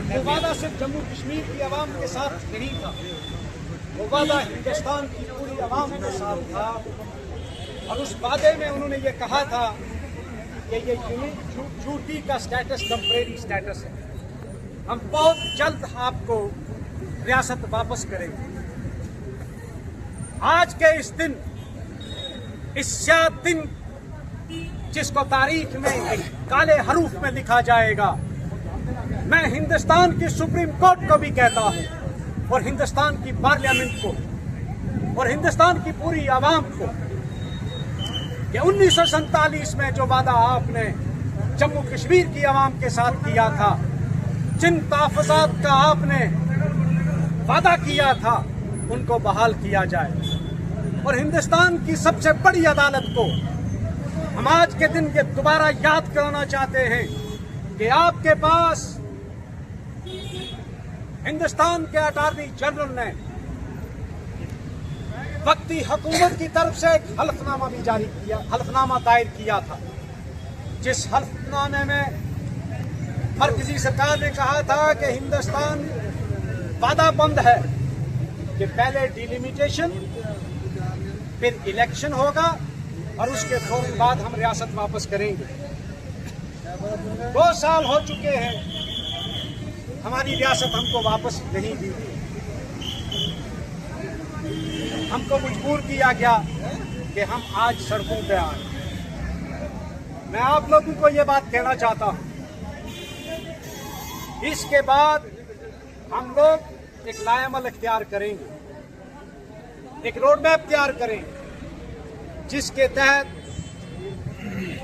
वो वादा सिर्फ जम्मू कश्मीर की आवाम के साथ नहीं था, वो वादा हिंदुस्तान की पूरी आवाम के साथ था। और उस वादे में उन्होंने ये कहा था कि ये यूटी का स्टेटस टेम्परेरी स्टेटस है, हम बहुत जल्द आपको रियासत वापस करेंगे। आज के इस दिन, इस शाद दिन जिसको तारीख में एक काले हरूफ में लिखा जाएगा, मैं हिंदुस्तान की सुप्रीम कोर्ट को भी कहता हूं और हिंदुस्तान की पार्लियामेंट को और हिंदुस्तान की पूरी आवाम को कि 1947 में जो वादा आपने जम्मू कश्मीर की आवाम के साथ किया था, जिन तहफ़्फ़ुज़ात का आपने वादा किया था, उनको बहाल किया जाए। और हिंदुस्तान की सबसे बड़ी अदालत को हम आज के दिन के दोबारा याद कराना चाहते हैं कि आपके पास हिंदुस्तान के अटॉर्नी जनरल ने वक्ती हुकूमत की तरफ से एक हल्फनामा भी जारी किया, हल्फनामा दायर किया था, जिस हल्फनामे में मरकजी सरकार ने कहा था कि हिंदुस्तान वादा बंद है कि पहले डिलिमिटेशन, फिर इलेक्शन होगा और उसके फौरन बाद हम रियासत वापस करेंगे। 2 साल हो चुके हैं, हमारी रियासत हमको वापस नहीं दी, हमको मजबूर किया गया कि हम आज सड़कों पे आए। मैं आप लोगों को ये बात कहना चाहता हूं, इसके बाद हम लोग एक लाएमल इख्तियार करेंगे, एक रोड मैप तैयार करेंगे, जिसके तहत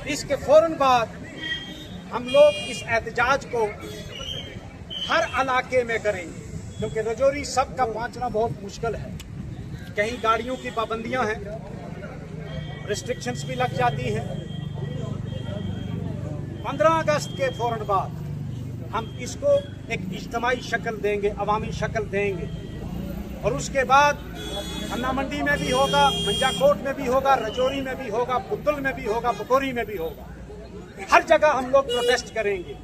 इसके फौरन बाद हम लोग इस एहतजाज को हर इलाके में करेंगे, क्योंकि रजौरी सब का पहुंचना बहुत मुश्किल है। कहीं गाड़ियों की पाबंदियां हैं, रिस्ट्रिक्शंस भी लग जाती हैं। 15 अगस्त के फौरन बाद हम इसको एक इज्तिमाई शक्ल देंगे, अवामी शक्ल देंगे, और उसके बाद अन्ना मंडी में भी होगा, मंजाकोट में भी होगा, रजौरी में भी होगा, पुतुल में भी होगा, बकोरी में भी होगा। हर जगह हम लोग प्रोटेस्ट करेंगे,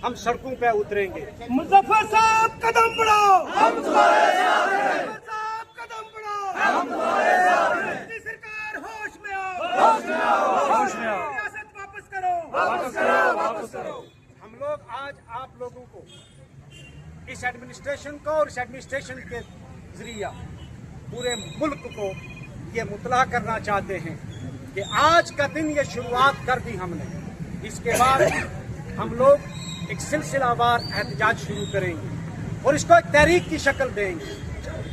हम सड़कों पे उतरेंगे। मुज़फ़्फ़र साहब कदम बढ़ाओ, हम तुम्हारे साथ हैं। मुज़फ़्फ़र साहब कदम बढ़ाओ, हम तुम्हारे साथ हैं। मोदी सरकार होश में आओ, होश में आओ, होश में आओ। रियासत वापस करो, वापस करो, वापस करो। हम लोग आज आप लोगों को इस एडमिनिस्ट्रेशन को और इस एडमिनिस्ट्रेशन के जरिया पूरे मुल्क को ये मुतला करना चाहते हैं कि आज का दिन ये शुरुआत कर दी हमने, इसके बाद हम लोग एक सिलसिलावार एहतजाज शुरू करेंगे और इसको एक तहरीक की शक्ल देंगे।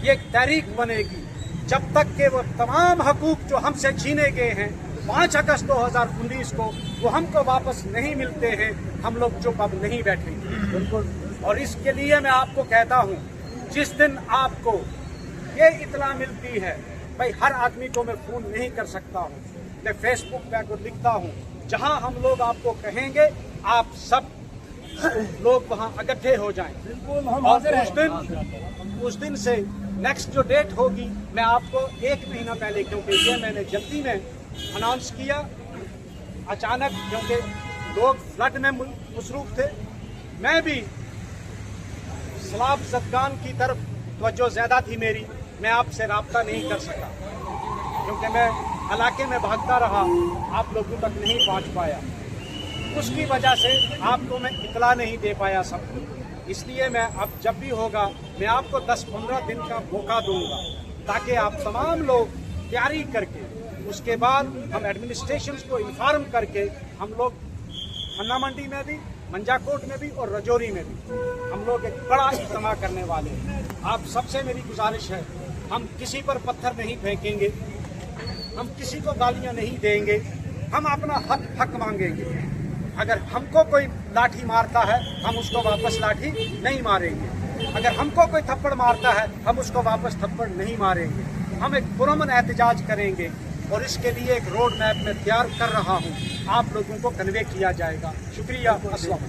ये एक तहरीक बनेगी जब तक कि वो तमाम हकूक जो हमसे छीने गए हैं 5 अगस्त 2019 को वो हमको वापस नहीं मिलते हैं, हम लोग चुप अब नहीं बैठेंगे। बिल्कुल। और इसके लिए मैं आपको कहता हूँ, जिस दिन आपको ये इतला मिलती है, भाई हर आदमी को मैं फोन नहीं कर सकता हूँ, मैं फेसबुक पे लिखता हूँ, जहाँ हम लोग आपको कहेंगे आप सब लोग वहाँ इकट्ठे हो जाएं। और उस दिन से नेक्स्ट जो डेट होगी मैं आपको 1 महीना पहले, क्योंकि ये मैंने जल्दी में अनाउंस किया अचानक, क्योंकि लोग फ्लड में मसरूफ थे, मैं भी सलाब ज़दगान की तरफ तवज्जो ज़्यादा थी मेरी, मैं आपसे राब्ता नहीं कर सका क्योंकि मैं इलाके में भागता रहा, आप लोगों तक नहीं पहुंच पाया, उसकी वजह से आपको मैं इतला नहीं दे पाया सबको। इसलिए मैं अब जब भी होगा मैं आपको 10-15 दिन का मौका दूंगा ताकि आप तमाम लोग तैयारी करके, उसके बाद हम एडमिनिस्ट्रेशन को इन्फॉर्म करके हम लोग अन्ना मंडी में भी, मंजाकोट में भी और रजौरी में भी हम लोग एक बड़ा इज्तिमा करने वाले हैं। आप सबसे मेरी गुजारिश है, हम किसी पर पत्थर नहीं फेंकेंगे, हम किसी को गालियां नहीं देंगे, हम अपना हक मांगेंगे। अगर हमको कोई लाठी मारता है हम उसको वापस लाठी नहीं मारेंगे, अगर हमको कोई थप्पड़ मारता है हम उसको वापस थप्पड़ नहीं मारेंगे। हम एक पुरअमन एहतजाज करेंगे और इसके लिए एक रोड मैप में तैयार कर रहा हूँ, आप लोगों को कन्वे किया जाएगा। शुक्रिया। अस्सलाम।